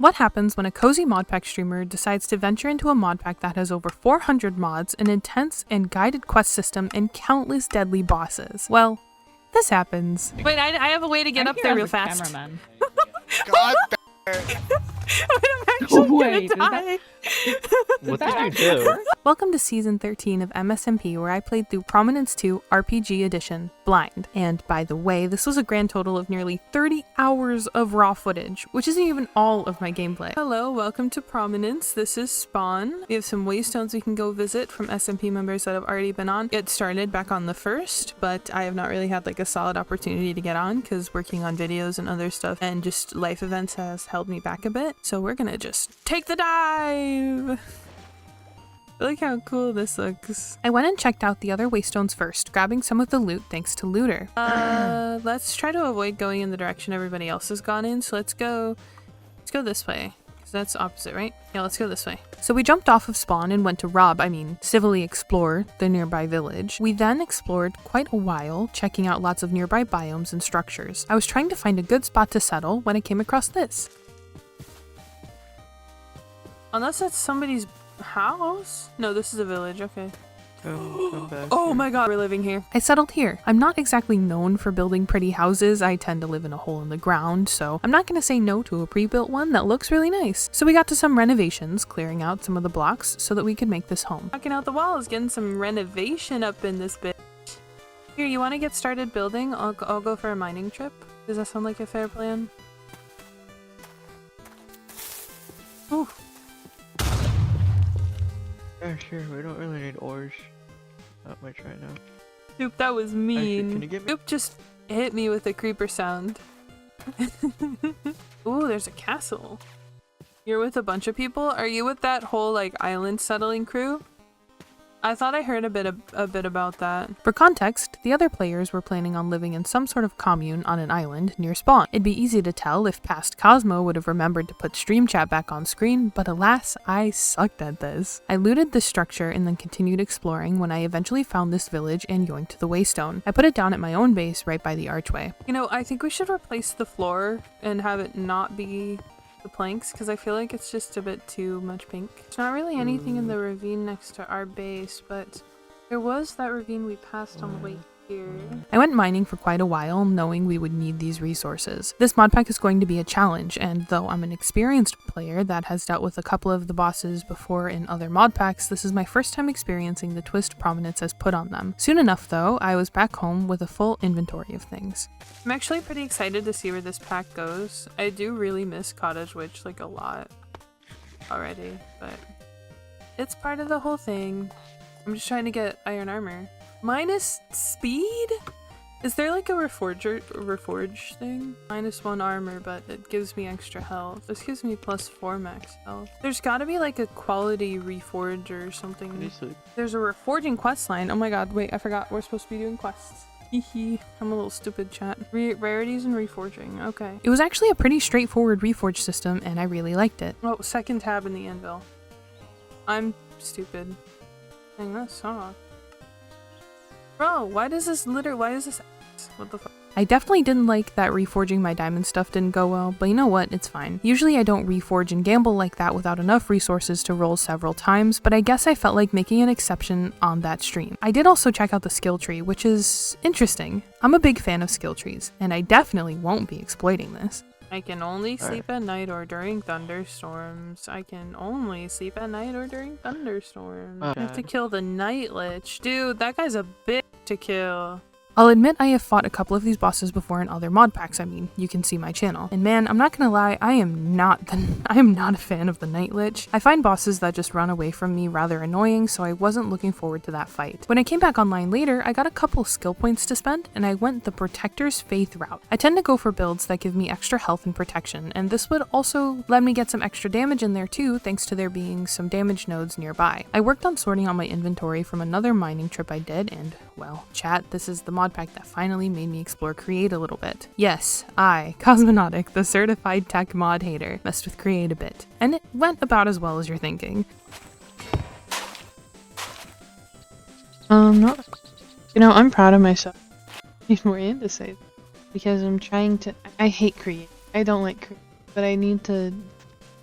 What happens when a cozy modpack streamer decides to venture into a modpack that has over 400 mods, an intense and guided quest system, and countless deadly bosses? Well, this happens. Wait, I have a way to get up there real fast. Cameraman. God damn it. I'm actually gonna die. What did you do? Welcome to Season 13 of MSMP, where I played through Prominence 2 RPG Edition Blind. And by the way, this was a grand total of nearly 30 hours of raw footage, which isn't even all of my gameplay. Hello, welcome to Prominence. This is Spawn. We have some waystones we can go visit from SMP members that have already been on. It started back on the 1st, but I have not really had like a solid opportunity to get on because working on videos and other stuff and just life events has held me back a bit. So we're gonna just take the dive! Look how cool this looks. I went and checked out the other waystones first, grabbing some of the loot thanks to Looter. Let's try to avoid going in the direction everybody else has gone in, so let's go this way. Because that's opposite, right? Yeah, let's go this way. So we jumped off of spawn and went to civilly explore the nearby village. We then explored quite a while, checking out lots of nearby biomes and structures. I was trying to find a good spot to settle when I came across this. Unless that's somebody's house? No, this is a village, okay. Oh my god, we're living here. I settled here. I'm not exactly known for building pretty houses. I tend to live in a hole in the ground, so I'm not gonna say no to a pre-built one that looks really nice. So we got to some renovations, clearing out some of the blocks so that we could make this home. Knocking out the walls, getting some renovation up in this bitch. Here, you want to get started building? I'll go for a mining trip. Does that sound like a fair plan? Ooh. Yeah, sure. We don't really need ores. Not much right now. Oop, that was mean. Actually, can you give me? Oop just hit me with a creeper sound. Ooh, there's a castle. You're with a bunch of people? Are you with that whole like island settling crew? I thought I heard a bit about that. For context, the other players were planning on living in some sort of commune on an island near spawn. It'd be easy to tell if past Cosmo would have remembered to put stream chat back on screen, but alas, I sucked at this. I looted this structure and then continued exploring when I eventually found this village and yoinked the waystone. I put it down at my own base right by the archway. You know, I think we should replace the floor and have it not be the planks, because I feel like it's just a bit too much pink. There's not really anything in the ravine next to our base, but there was that ravine we passed on the way here. I went mining for quite a while, knowing we would need these resources. This modpack is going to be a challenge, and though I'm an experienced player that has dealt with a couple of the bosses before in other modpacks, this is my first time experiencing the twist Prominence has put on them. Soon enough though, I was back home with a full inventory of things. I'm actually pretty excited to see where this pack goes. I do really miss Cottage Witch like a lot already, but it's part of the whole thing. I'm just trying to get iron armor. Minus speed? Is there like a reforge thing? -1 armor, but it gives me extra health. This gives me +4 max health. There's gotta be like a quality reforge or something. There's a reforging quest line. Oh my god, wait, I forgot. We're supposed to be doing quests. Hehe, I'm a little stupid, chat. Rarities and reforging, okay. It was actually a pretty straightforward reforge system, and I really liked it. Oh, second tab in the anvil. I'm stupid. Dang, that sucks. Bro, why does this what the fuck? I definitely didn't like that reforging my diamond stuff didn't go well, but you know what, it's fine. Usually I don't reforge and gamble like that without enough resources to roll several times, but I guess I felt like making an exception on that stream. I did also check out the skill tree, which is interesting. I'm a big fan of skill trees, and I definitely won't be exploiting this. I can only sleep at night or during thunderstorms. I can only sleep at night or during thunderstorms. I have to kill the Night Lich. Dude, that guy's a bitch to kill. I'll admit I have fought a couple of these bosses before in other mod packs. I mean, you can see my channel. And man, I'm not gonna lie, I am not a fan of the Night Lich. I find bosses that just run away from me rather annoying, so I wasn't looking forward to that fight. When I came back online later, I got a couple skill points to spend, and I went the Protector's Faith route. I tend to go for builds that give me extra health and protection, and this would also let me get some extra damage in there too, thanks to there being some damage nodes nearby. I worked on sorting out my inventory from another mining trip I did, and well, chat, this is the mod pack that finally made me explore Create a little bit. Yes, I, Cosmonautic, the certified tech mod hater, messed with Create a bit. And it went about as well as you're thinking. No, you know, I'm proud of myself. I need more to say because I'm trying to. I hate Create. I don't like Create, but I need to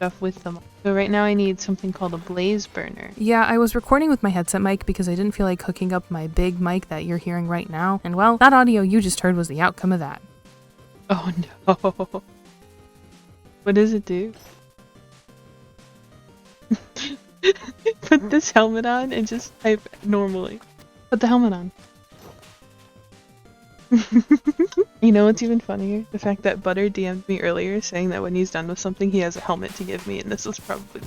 stuff with them. So right now I need something called a blaze burner. Yeah, I was recording with my headset mic because I didn't feel like hooking up my big mic that you're hearing right now. And well, that audio you just heard was the outcome of that. Oh no. What does it do? Put this helmet on and just type normally. Put the helmet on. You know what's even funnier? The fact that Butter DM'd me earlier saying that when he's done with something he has a helmet to give me, and this was probably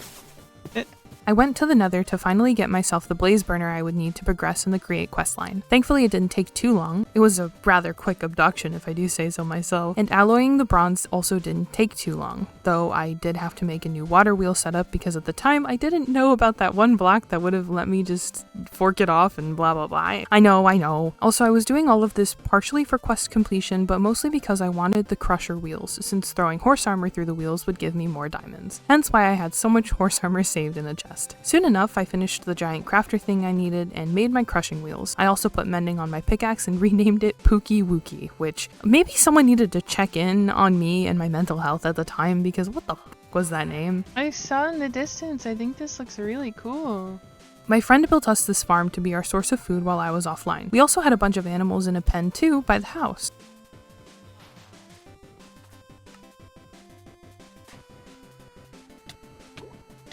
it. I went to the Nether to finally get myself the blaze burner I would need to progress in the create questline. Thankfully it didn't take too long. It was a rather quick abduction if I do say so myself. And alloying the bronze also didn't take too long, though I did have to make a new water wheel setup because at the time I didn't know about that one block that would have let me just fork it off and blah blah blah. I know. Also I was doing all of this partially for quest completion, but mostly because I wanted the crusher wheels, since throwing horse armor through the wheels would give me more diamonds. Hence why I had so much horse armor saved in the chest. Soon enough, I finished the giant crafter thing I needed and made my crushing wheels. I also put mending on my pickaxe and renamed it Pookie Wookie, which maybe someone needed to check in on me and my mental health at the time because what the f was that name? I saw in the distance. I think this looks really cool. My friend built us this farm to be our source of food while I was offline. We also had a bunch of animals in a pen too by the house.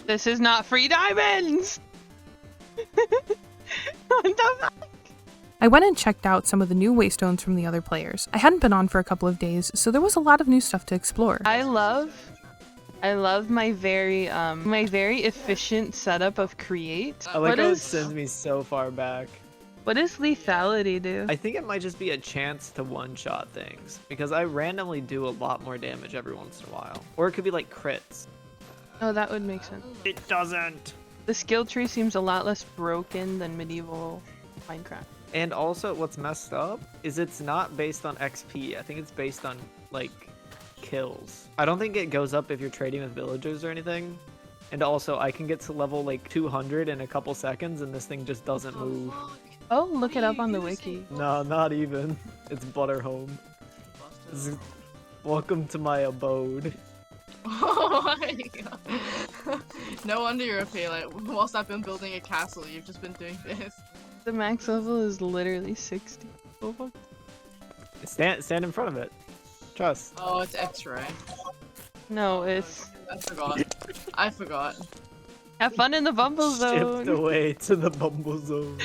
This is not free diamonds! What the fuck? I went and checked out some of the new waystones from the other players. I hadn't been on for a couple of days, so there was a lot of new stuff to explore. I love my very efficient setup of create. I like how it sends me so far back. What does lethality do? I think it might just be a chance to one-shot things, because I randomly do a lot more damage every once in a while. Or it could be like crits. Oh, that would make sense. It doesn't! The skill tree seems a lot less broken than medieval Minecraft. And also, what's messed up is it's not based on XP. I think it's based on, like, kills. I don't think it goes up if you're trading with villagers or anything. And also, I can get to level, like, 200 in a couple seconds, and this thing just doesn't move. Oh, look it up on the wiki. No, not even. It's Butterhome. Welcome to my abode. Oh my god. No wonder you're a Pele. Whilst I've been building a castle, you've just been doing this. The max level is literally 60. Oh fuck. Stand in front of it. Trust. Oh, it's X-ray. No, it's... I forgot. Have fun in the Bumble Zone! Shipped away to the Bumble Zone.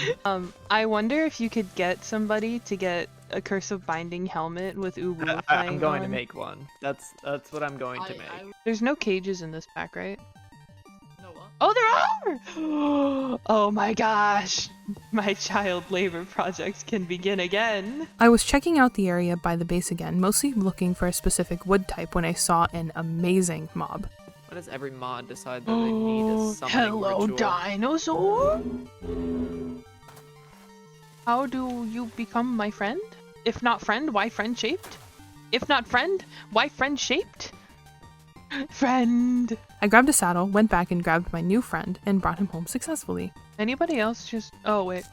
I wonder if you could get somebody to get a Curse of Binding helmet with Ubu flying I'm going to on. make one. That's what I'm going to make. There's no cages in this pack, right? No what? Oh, there are! Oh my gosh! My child labor projects can begin again! I was checking out the area by the base again, mostly looking for a specific wood type when I saw an amazing mob. Why does every mod decide that they need a summoning Hello, ritual? dinosaur! How do you become my friend? If not friend, why friend shaped? If not friend, why friend shaped? Friend! I grabbed a saddle, went back and grabbed my new friend, and brought him home successfully. Anybody else just... Oh, wait.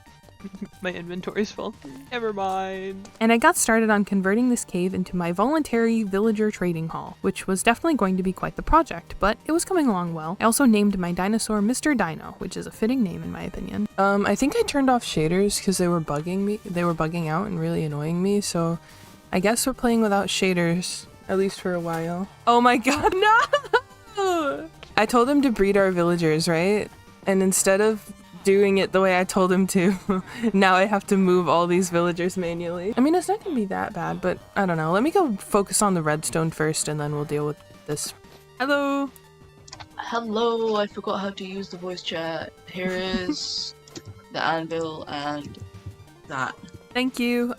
My inventory's full. Never mind. And I got started on converting this cave into my voluntary villager trading hall, which was definitely going to be quite the project, but it was coming along well. I also named my dinosaur Mr. Dino, which is a fitting name in my opinion. I think I turned off shaders because they were bugging me. They were bugging out and really annoying me, so I guess we're playing without shaders, at least for a while. Oh my god, no! I told him to breed our villagers, right? And instead of doing it the way I told him to, now I have to move all these villagers manually. I mean, it's not gonna be that bad, but I don't know. Let me go focus on the redstone first and then we'll deal with this. Hello! Hello, I forgot how to use the voice chat. Here is the anvil and that. Thank you.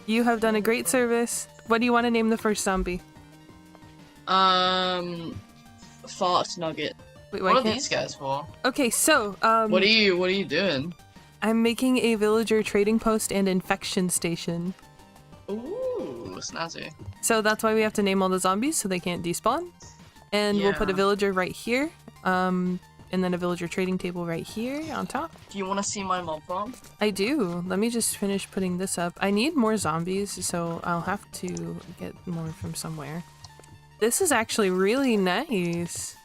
You have done a great service. What do you want to name the first zombie? Fart Nugget. Wait, What are these guys for? Okay, so, What are you doing? I'm making a villager trading post and infection station. Ooh, snazzy. So that's why we have to name all the zombies so they can't despawn. And we'll put a Yeah. villager right here. And then a villager trading table right here on top. Do you want to see my mob farm? I do. Let me just finish putting this up. I need more zombies, so I'll have to get more from somewhere. This is actually really nice.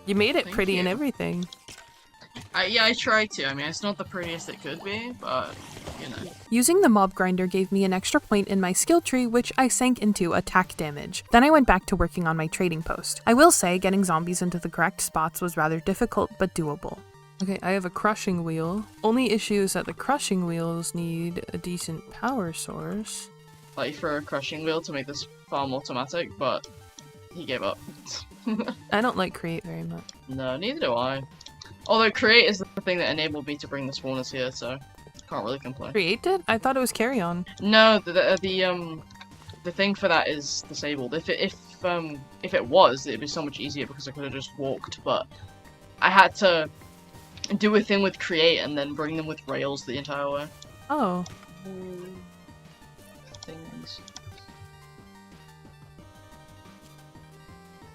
You made it Thank pretty and you. everything. Yeah, I tried to. I mean, it's not the prettiest it could be, but, you know. Using the mob grinder gave me an extra point in my skill tree, which I sank into attack damage. Then I went back to working on my trading post. I will say, getting zombies into the correct spots was rather difficult, but doable. Okay, I have a crushing wheel. Only issue is that the crushing wheels need a decent power source. Like, for a crushing wheel to make this farm automatic, but he gave up. I don't like create very much. No, neither do I. Although create is the thing that enabled me to bring the spawners here, so can't really complain. Create did? I thought it was carry on. No, the thing for that is disabled. If it was, it'd be so much easier because I could have just walked. But I had to do a thing with create and then bring them with rails the entire way. Oh. Things.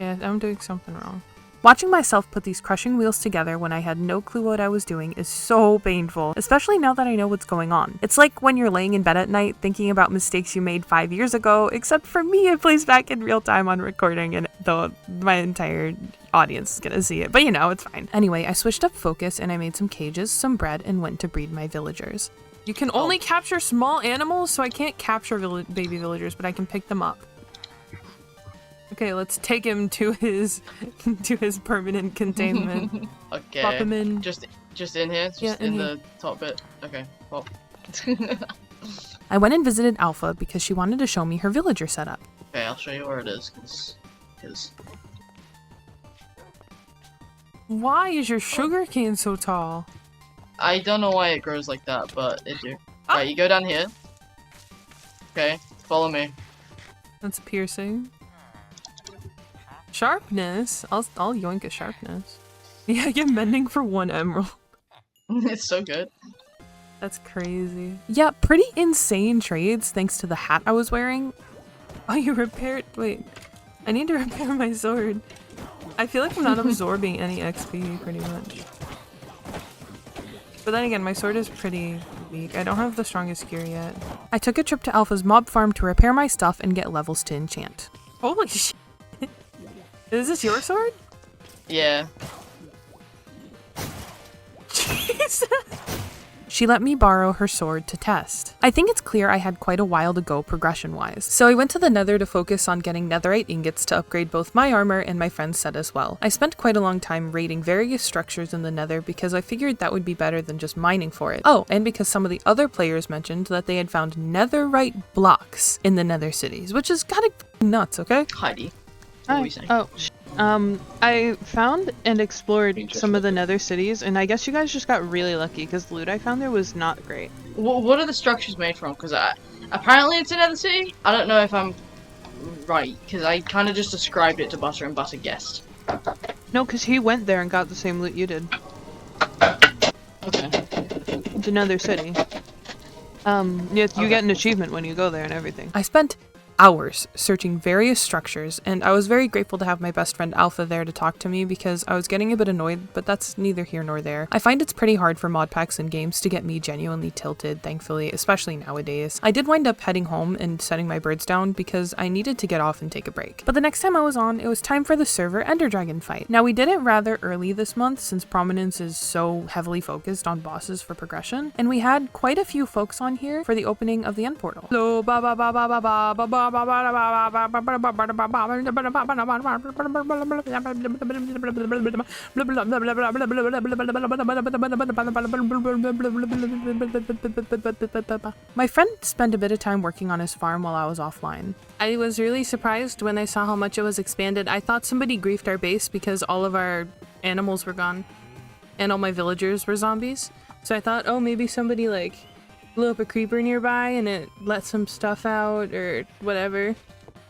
Yeah, I'm doing something wrong. Watching myself put these crushing wheels together when I had no clue what I was doing is so painful, especially now that I know what's going on. It's like when you're laying in bed at night thinking about mistakes you made 5 years ago, except for me it plays back in real time on recording and though my entire audience is gonna see it, but you know, it's fine. Anyway, I switched up focus and I made some cages, some bread, and went to breed my villagers. You can only capture small animals, so I can't capture baby villagers, but I can pick them up. Okay, let's take him to his permanent containment. Okay. Pop him in. Just in here? Just Yeah, in in here. the top bit? Okay, pop. I went and visited Alpha because she wanted to show me her villager setup. Okay, I'll show you where it is, cause... Why is your sugarcane so tall? I don't know why it grows like that, but it do. Ah! Right, you go down here. Okay, follow me. That's piercing. Sharpness? I'll yoink a sharpness. Yeah, I get mending for 1 emerald. It's so good. That's crazy. Yeah, pretty insane trades thanks to the hat I was wearing. Oh, you repaired- wait. I need to repair my sword. I feel like I'm not absorbing any XP pretty much. But then again, my sword is pretty weak. I don't have the strongest gear yet. I took a trip to Alpha's mob farm to repair my stuff and get levels to enchant. Holy shit. Is this your sword? Yeah. Jesus. She let me borrow her sword to test. I think it's clear I had quite a while to go progression-wise, so I went to the nether to focus on getting netherite ingots to upgrade both my armor and my friend's set as well. I spent quite a long time raiding various structures in the nether because I figured that would be better than just mining for it. Oh, and because some of the other players mentioned that they had found netherite blocks in the nether cities, which is kinda nuts, okay? Heidi. What were you saying? Oh, I found and explored some of the nether cities, and I guess you guys just got really lucky, because the loot I found there was not great. What are the structures made from? Because apparently it's another city. I don't know if I'm right, because I kind of just described it to Butter and Butter guessed. No, because he went there and got the same loot you did. Okay. It's another city. You get an achievement when you go there and everything. I spent hours searching various structures, and I was very grateful to have my best friend Alpha there to talk to me because I was getting a bit annoyed, but that's neither here nor there. I find it's pretty hard for mod packs and games to get me genuinely tilted, thankfully, especially nowadays. I did wind up heading home and setting my birds down because I needed to get off and take a break. But the next time I was on, it was time for the server Ender Dragon fight. Now we did it rather early this month since Prominence is so heavily focused on bosses for progression, and we had quite a few folks on here for the opening of the end portal. Hello, ba ba ba ba ba ba ba ba. My friend spent a bit of time working on his farm while I was offline. I was really surprised when I saw how much it was expanded. I thought somebody griefed our base because all of our animals were gone and all my villagers were zombies. So I thought, oh, maybe somebody like blew up a creeper nearby and it let some stuff out or whatever.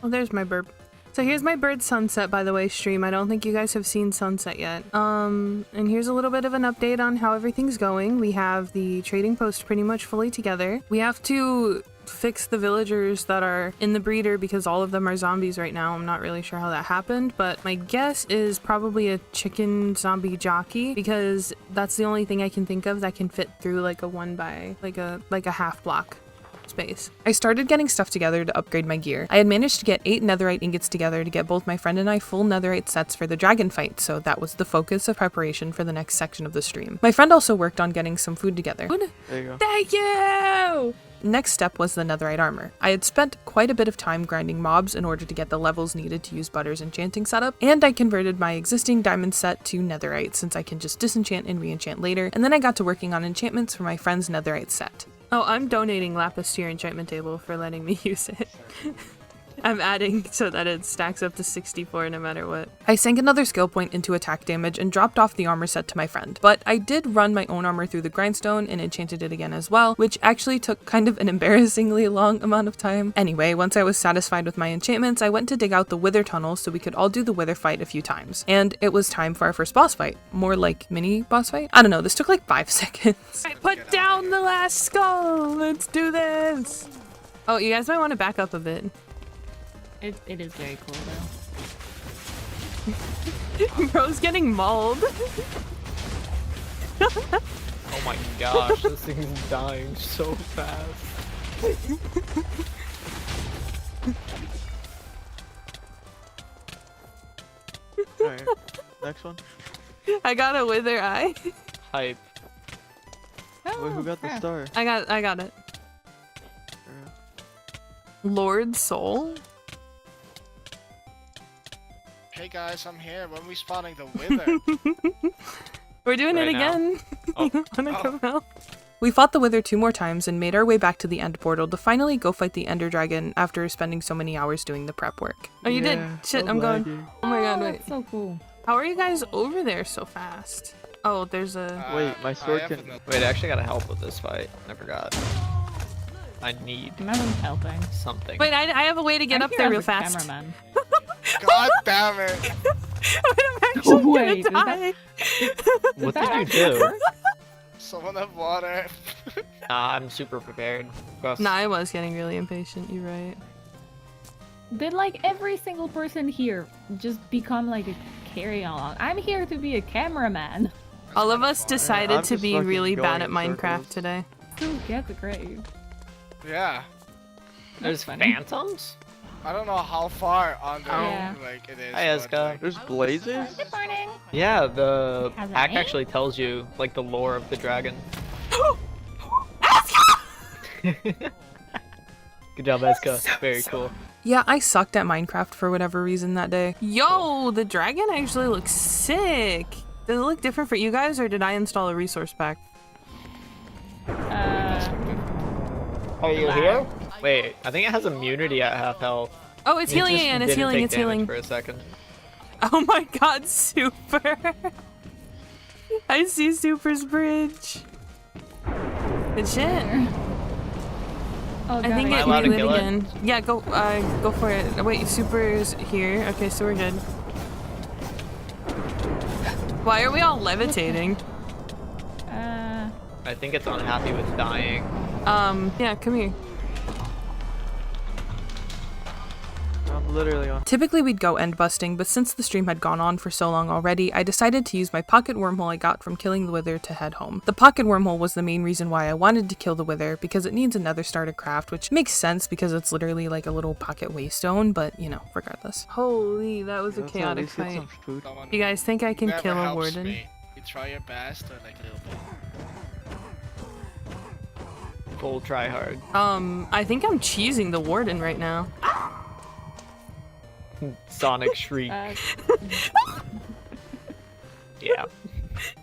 Oh, there's my burp. So here's my bird sunset, by the way, stream. I don't think you guys have seen sunset yet. And here's a little bit of an update on how everything's going. We have the trading post pretty much fully together. We have to fix the villagers that are in the breeder because all of them are zombies right now. I'm not really sure how that happened, but my guess is probably a chicken zombie jockey because that's the only thing I can think of that can fit through like a like a half block. space. I started getting stuff together to upgrade my gear. I had managed to get 8 netherite ingots together to get both my friend and I full netherite sets for the dragon fight, so that was the focus of preparation for the next section of the stream. My friend also worked on getting some food together. There you go. Thank you! Next step was the netherite armor. I had spent quite a bit of time grinding mobs in order to get the levels needed to use Butter's enchanting setup, and I converted my existing diamond set to netherite since I can just disenchant and reenchant later, and then I got to working on enchantments for my friend's netherite set. Oh, I'm donating lapis to your enchantment table for letting me use it. I'm adding so that it stacks up to 64 no matter what. I sank another skill point into attack damage and dropped off the armor set to my friend, but I did run my own armor through the grindstone and enchanted it again as well, which actually took kind of an embarrassingly long amount of time. Anyway, once I was satisfied with my enchantments, I went to dig out the wither tunnel so we could all do the wither fight a few times. And it was time for our first boss fight. More like mini boss fight? I don't know, this took like 5 seconds. Put down the last skull! Let's do this! Oh, you guys might want to back up a bit. It is very cool though. Bro's getting mauled. Oh my gosh, this thing is dying so fast. Alright, next one. I got a wither eye. Hype. Wait, who got the star? I got it. Lord Soul? Hey guys, I'm here. When we spawning the wither? We're doing Right it now? again. Oh. You wanna come out? We fought the wither 2 more times and made our way back to the end portal to finally go fight the ender dragon after spending so many hours doing the prep work. Oh, you did? Shit, I'm going. Oh my god, wait. That's so cool. How are you guys over there so fast? Oh, there's a... Wait, my sword I can- have Wait, I actually gotta help with this fight. I forgot. I need Imagine helping. something. Wait, I have a way to get I'm up here there as real a fast. Cameraman. God damn it! I'm actually Wait, is gonna that- die. What that did you actually do? Someone have water. I'm super prepared. Gus. Nah, I was getting really impatient, you're right. Did like every single person here just become like a carry-on? I'm here to be a cameraman. All of us decided I'm to just be fucking really bad going at in Minecraft circles. today. Still get the grave. Yeah. There's funny. phantoms? I don't know how far under Yeah. like it is. Hi, but, Eska. like, There's blazes? Good morning. Yeah, the Has a pack name? actually tells you, like, the lore of the dragon. Good job, Eska. Very cool. Yeah, I sucked at Minecraft for whatever reason that day. Yo, the dragon actually looks sick. Does it look different for you guys, or did I install a resource pack? Are you here? Wait, I think it has immunity at half health. Oh, it's It healing just again. It's didn't healing. take It's damage healing. for a second. Oh my god, Super! I see Super's bridge. Good shit. Oh, I think Am I it allowed to relit kill it? again. Yeah, go for it. Wait, Super's here. Okay, so we're good. Why are we all levitating? I think it's unhappy with dying. Yeah, come here. I'm literally on. Typically we'd go end busting, but since the stream had gone on for so long already, I decided to use my pocket wormhole I got from killing the wither to head home. The pocket wormhole was the main reason why I wanted to kill the wither, because it needs another star to craft, which makes sense because it's literally like a little pocket waystone, but you know, regardless. Holy, that was a Let's at chaotic least get fight. some food. You guys think I can Never kill a helps warden? me. You try your best, or like a little bit. Full try hard. I think I'm cheesing the warden right now. Sonic shriek. Uh, Yeah.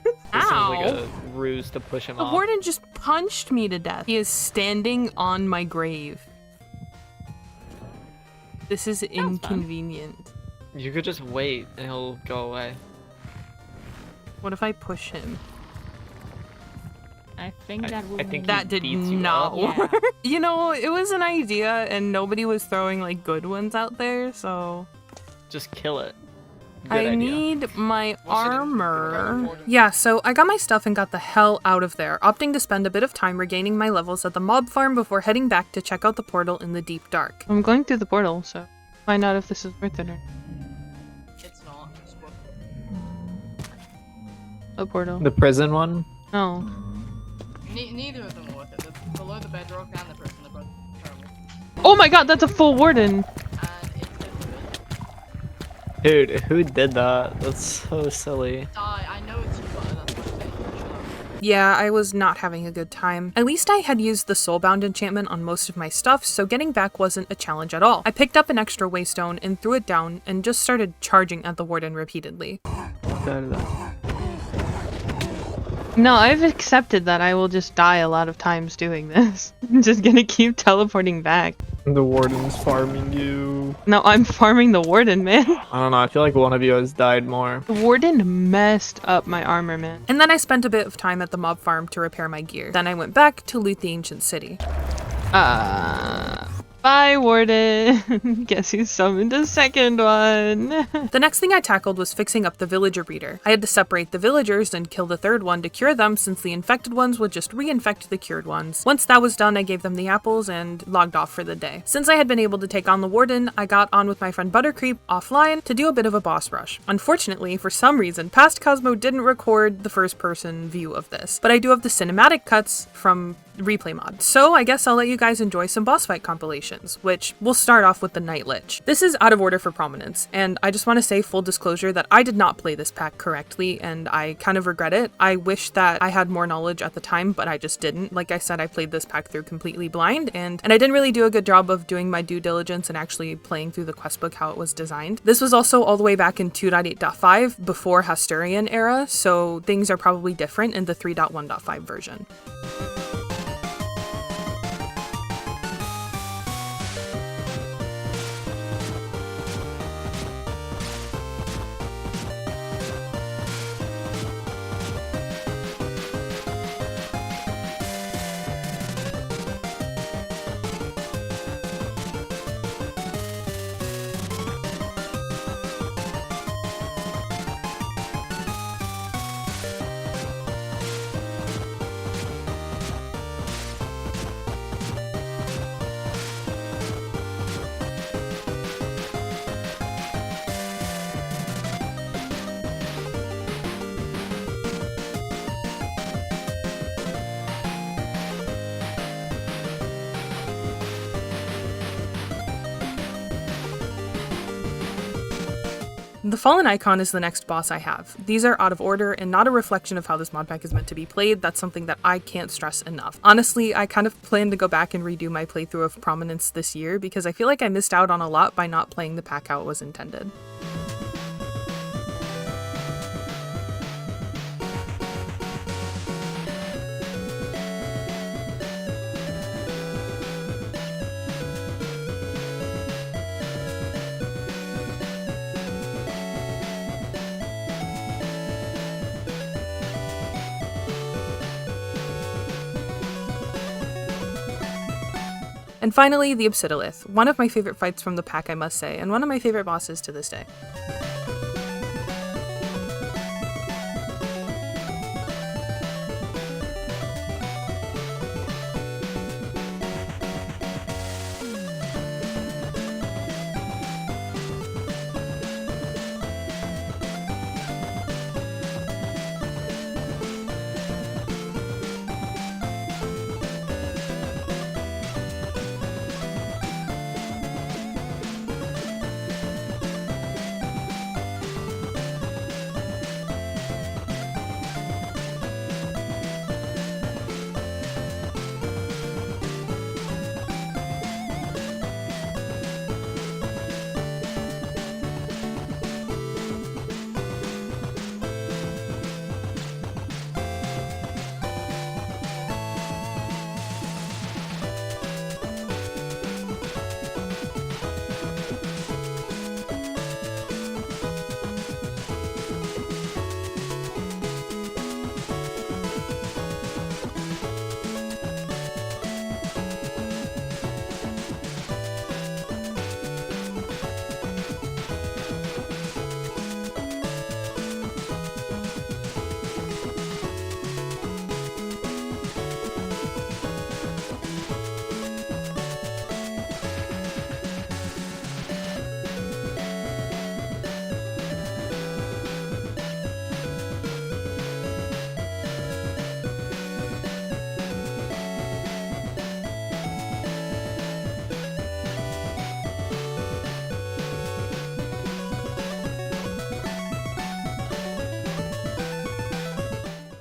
This seems like Ow! a ruse to push him The off. warden just punched me to death. He is standing on my grave. This is inconvenient. You could just wait and he'll go away. What if I push him? I think that will. I think That did beats you not up. Yeah. work. You know, it was an idea and nobody was throwing like good ones out there, so Just kill it. Good I idea. need my What's it- armor. Yeah, so I got my stuff and got the hell out of there, opting to spend a bit of time regaining my levels at the mob farm before heading back to check out the portal in the deep dark. I'm going through the portal, so find out if this is worth it or It's not. It's worth a portal. The prison one? No. Neither of them are worth it. They're below the bedrock and the prison. Oh my god, that's a full warden! Dude, who did that? That's so silly. I know it's you, but that's my thing. Yeah, I was not having a good time. At least I had used the Soulbound enchantment on most of my stuff, so getting back wasn't a challenge at all. I picked up an extra waystone and threw it down and just started charging at the warden repeatedly. No, I've accepted that I will just die a lot of times doing this. I'm just gonna keep teleporting back. The warden's farming you. No, I'm farming the warden, man. I don't know, I feel like one of you has died more. The warden messed up my armor, man. And then I spent a bit of time at the mob farm to repair my gear. Then I went back to loot the ancient city. Bye, warden. Guess you summoned a second one. The next thing I tackled was fixing up the villager breeder. I had to separate the villagers and kill the third one to cure them, since the infected ones would just reinfect the cured ones. Once that was done, I gave them the apples and logged off for the day. Since I had been able to take on the warden, I got on with my friend Buttercreep offline to do a bit of a boss rush. Unfortunately, for some reason, Past Cosmo didn't record the first person view of this, but I do have the cinematic cuts from replay mod. So I guess I'll let you guys enjoy some boss fight compilations, which we'll start off with the Night Lich. This is out of order for Prominence, and I just want to say full disclosure that I did not play this pack correctly, and I kind of regret it. I wish that I had more knowledge at the time, but I just didn't. Like I said, I played this pack through completely blind, and I didn't really do a good job of doing my due diligence and actually playing through the quest book how it was designed. This was also all the way back in 2.8.5 before Hasturian era, so things are probably different in the 3.1.5 version. The Fallen Icon is the next boss I have. These are out of order and not a reflection of how this mod pack is meant to be played. That's something that I can't stress enough. Honestly, I kind of plan to go back and redo my playthrough of Prominence this year because I feel like I missed out on a lot by not playing the pack how it was intended. And finally, the Obsidiolith, one of my favorite fights from the pack, I must say, and one of my favorite bosses to this day.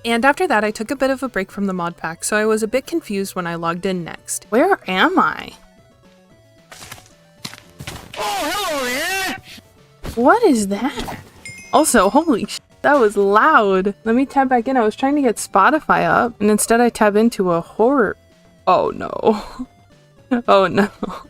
And after that, I took a bit of a break from the mod pack, so I was a bit confused when I logged in next. Where am I? Oh, hello there! What is that? Also, holy sh, that was loud. Let me tab back in. I was trying to get Spotify up, and instead I tab into a horror. Oh no. Oh no.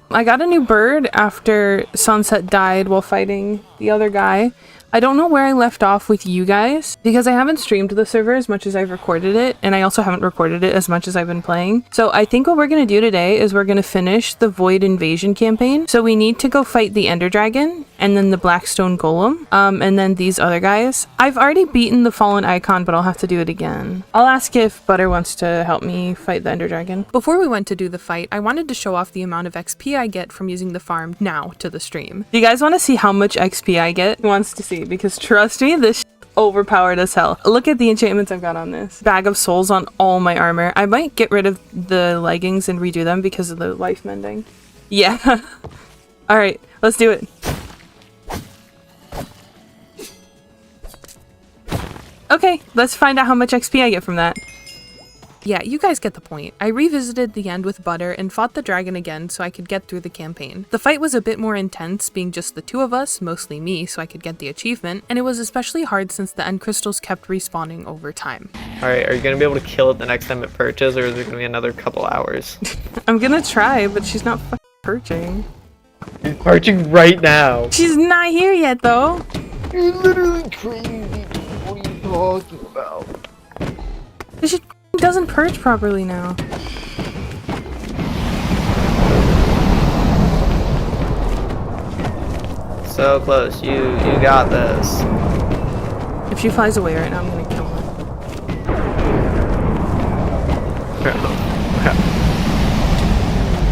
I got a new bird after Sunset died while fighting the other guy. I don't know where I left off with you guys because I haven't streamed the server as much as I've recorded it, and I also haven't recorded it as much as I've been playing. So I think what we're going to do today is we're going to finish the Void Invasion campaign. So we need to go fight the Ender Dragon and then the Blackstone Golem, and then these other guys. I've already beaten the Fallen Icon, but I'll have to do it again. I'll ask if Butter wants to help me fight the Ender Dragon. Before we went to do the fight, I wanted to show off the amount of XP I get from using the farm now to the stream. Do you guys want to see how much XP I get? Who wants to see? Because trust me, this overpowered as hell. Look at the enchantments I've got on this. Bag of souls on all my armor. I might get rid of the leggings and redo them because of the life mending. Yeah. Alright, let's do it. Okay, let's find out how much XP I get from that. Yeah, you guys get the point. I revisited the end with Butter and fought the dragon again so I could get through the campaign. The fight was a bit more intense, being just the two of us, mostly me, so I could get the achievement, and it was especially hard since the end crystals kept respawning over time. Alright, are you gonna be able to kill it the next time it perches, or is it gonna be another couple hours? I'm gonna try, but she's not fucking perching. She's perching right now. She's not here yet, though. You're literally crazy. What are you talking about? She doesn't perch properly now. So close. You got this. If she flies away right now, I'm gonna kill her.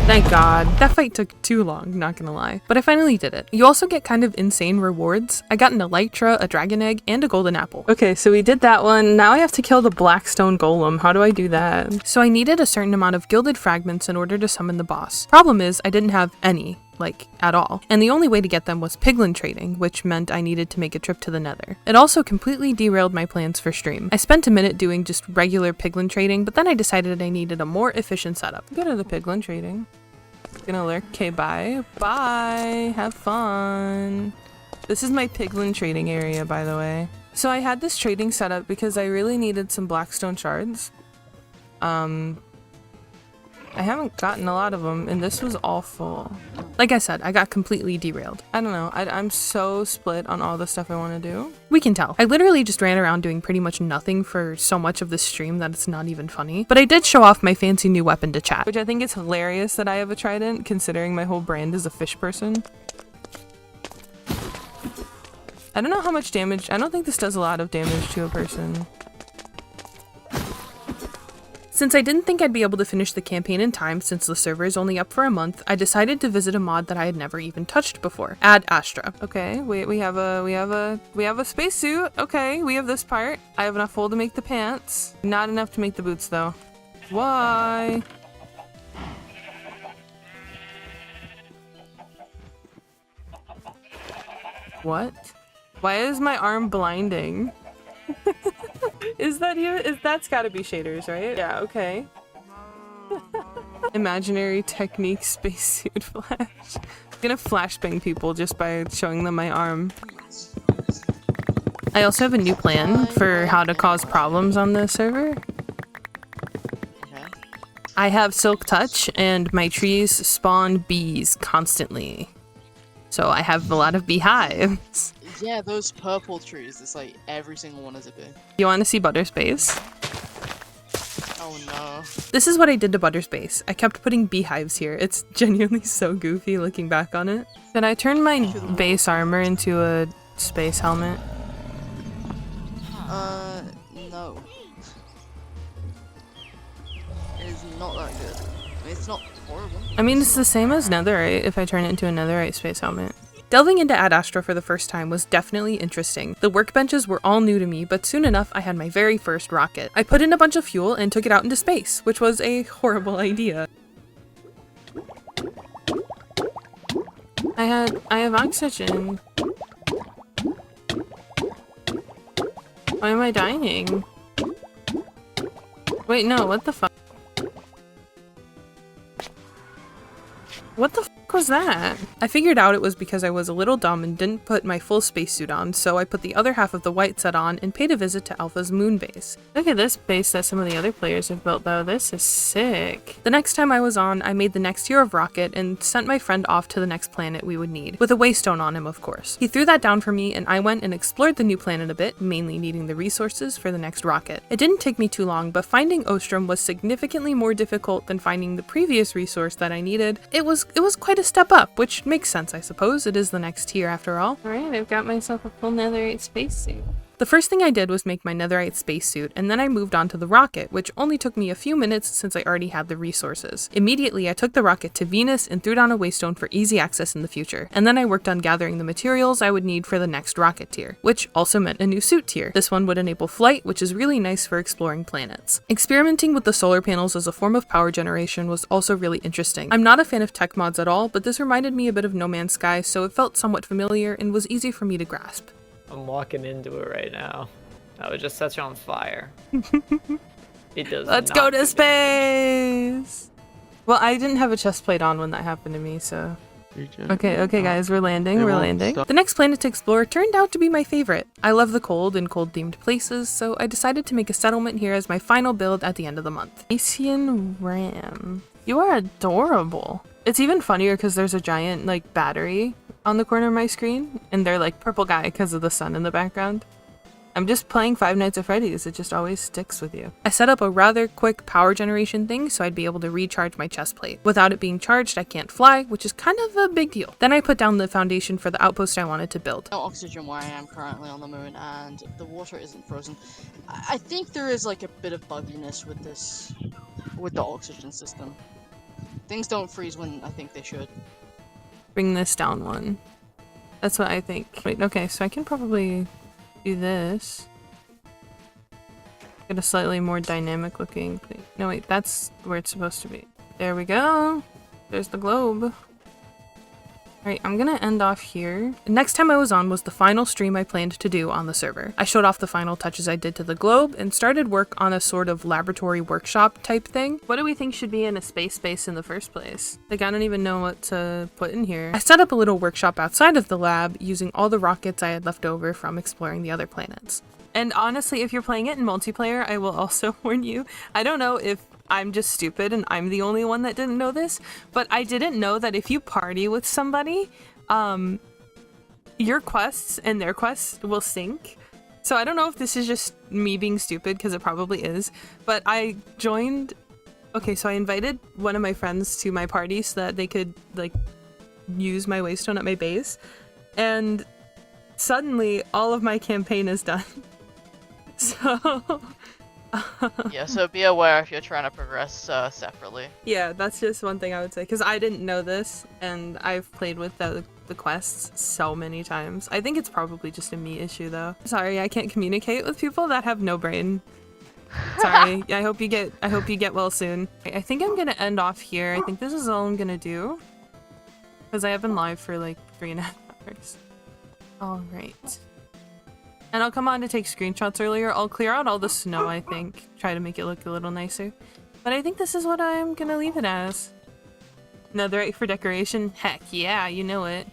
Thank God. That fight took too long, not gonna lie. But I finally did it. You also get kind of insane rewards. I got an Elytra, a dragon egg, and a golden apple. Okay, so we did that one. Now I have to kill the Blackstone Golem. How do I do that? So I needed a certain amount of gilded fragments in order to summon the boss. Problem is, I didn't have any. Like, at all. And the only way to get them was piglin trading, which meant I needed to make a trip to the nether. It also completely derailed my plans for stream. I spent a minute doing just regular piglin trading, but then I decided I needed a more efficient setup. Go to the piglin trading. Gonna lurk. Okay, bye. Bye. Have fun. This is my piglin trading area, by the way. So I had this trading set up because I really needed some blackstone shards. I haven't gotten a lot of them, and this was all full. Like I said, I got completely derailed. I don't know, I'm so split on all the stuff I want to do. We can tell. I literally just ran around doing pretty much nothing for so much of this stream that it's not even funny. But I did show off my fancy new weapon to chat, which I think is hilarious that I have a trident, considering my whole brand is a fish person. I don't know how much damage. I don't think this does a lot of damage to a person. Since I didn't think I'd be able to finish the campaign in time since the server is only up for a month, I decided to visit a mod that I had never even touched before. Ad Astra. Okay, we have a spacesuit. Okay, we have this part. I have enough wool to make the pants. Not enough to make the boots though. Why? What? Why is my arm blinding? Is that you? That's gotta be shaders, right? Yeah, okay. Imaginary technique spacesuit flash. I'm gonna flashbang people just by showing them my arm. I also have a new plan for how to cause problems on the server. I have Silk Touch and my trees spawn bees constantly. So I have a lot of beehives. Yeah, those purple trees, it's like every single one is a bee. You want to see Butterspace? Oh no. This is what I did to Butterspace. I kept putting beehives here. It's genuinely so goofy looking back on it. Then I turned my base armor into a space helmet. No. It is not that good. I mean, it's not horrible. I mean, it's the same as netherite if I turn it into a netherite space helmet. Delving into Ad Astra for the first time was definitely interesting. The workbenches were all new to me, but soon enough I had my very first rocket. I put in a bunch of fuel and took it out into space, which was a horrible idea. I have oxygen. Why am I dying? Wait, no, what the fuck? What the fuck was that? I figured out it was because I was a little dumb and didn't put my full spacesuit on, so I put the other half of the white set on and paid a visit to Alpha's moon base. Look at this base that some of the other players have built though, this is sick. The next time I was on, I made the next tier of rocket and sent my friend off to the next planet we would need, with a waystone on him of course. He threw that down for me and I went and explored the new planet a bit, mainly needing the resources for the next rocket. It didn't take me too long, but finding Ostrom was significantly more difficult than finding the previous resource that I needed. It was quite a step up, which makes sense I suppose, it is the next tier after all. Alright, I've got myself a full netherite spacesuit. The first thing I did was make my netherite spacesuit, and then I moved on to the rocket, which only took me a few minutes since I already had the resources. Immediately, I took the rocket to Venus and threw down a waystone for easy access in the future, and then I worked on gathering the materials I would need for the next rocket tier, which also meant a new suit tier. This one would enable flight, which is really nice for exploring planets. Experimenting with the solar panels as a form of power generation was also really interesting. I'm not a fan of tech mods at all, but this reminded me a bit of No Man's Sky, so it felt somewhat familiar and was easy for me to grasp. I'm walking into it right now. I would just set you on fire. It does. Let's go to space! Well, I didn't have a chest plate on when that happened to me, so... Okay, guys, we're landing. The next planet to explore turned out to be my favorite. I love the cold and cold-themed places, so I decided to make a settlement here as my final build at the end of the month. Asian Ram. You are adorable. It's even funnier because there's a giant, like, battery on the corner of my screen, and they're like purple guy because of the sun in the background. I'm just playing Five Nights at Freddy's, it just always sticks with you. I set up a rather quick power generation thing so I'd be able to recharge my chest plate. Without it being charged, I can't fly, which is kind of a big deal. Then I put down the foundation for the outpost I wanted to build. No oxygen where I am currently on the moon, and the water isn't frozen. I think there is like a bit of bugginess with this, with the oxygen system. Things don't freeze when I think they should. Bring this down one. That's what I think. Wait, okay, so I can probably do this. Get a slightly more dynamic looking thing. No, wait, that's where it's supposed to be. There we go. There's the globe. Alright, I'm gonna end off here. The next time I was on was the final stream I planned to do on the server. I showed off the final touches I did to the globe and started work on a sort of laboratory workshop type thing. What do we think should be in a space base in the first place? Like, I don't even know what to put in here. I set up a little workshop outside of the lab using all the rockets I had left over from exploring the other planets. And honestly, if you're playing it in multiplayer, I will also warn you, I don't know if I'm just stupid and I'm the only one that didn't know this, but I didn't know that if you party with somebody, your quests and their quests will sync. So I don't know if this is just me being stupid, because it probably is, but I joined... Okay, so I invited one of my friends to my party so that they could, like, use my waystone at my base, and suddenly all of my campaign is done. So... Yeah, so be aware if you're trying to progress separately. Yeah, that's just one thing I would say, because I didn't know this, and I've played with the quests so many times. I think it's probably just a me issue, though. Sorry, I can't communicate with people that have no brain. Sorry. I hope you get well soon. I think I'm gonna end off here. I think this is all I'm gonna do, because I have been live for like 3.5 hours. All right. And I'll come on to take screenshots earlier. I'll clear out all the snow, I think. Try to make it look a little nicer. But I think this is what I'm gonna leave it as. Netherite for decoration? Heck yeah, you know it.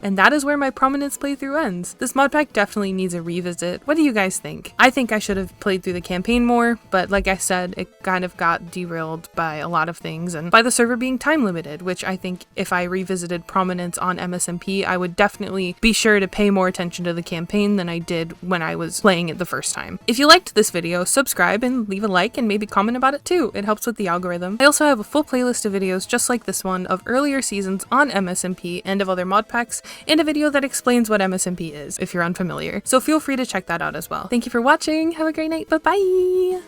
And that is where my Prominence playthrough ends. This mod pack definitely needs a revisit. What do you guys think? I think I should have played through the campaign more, but like I said, it kind of got derailed by a lot of things and by the server being time limited, which I think if I revisited Prominence on MSMP, I would definitely be sure to pay more attention to the campaign than I did when I was playing it the first time. If you liked this video, subscribe and leave a like and maybe comment about it too. It helps with the algorithm. I also have a full playlist of videos just like this one of earlier seasons on MSMP and of other mod packs, and a video that explains what MSMP is if you're unfamiliar. So feel free to check that out as well. Thank you for watching. Have a great night. Bye-bye.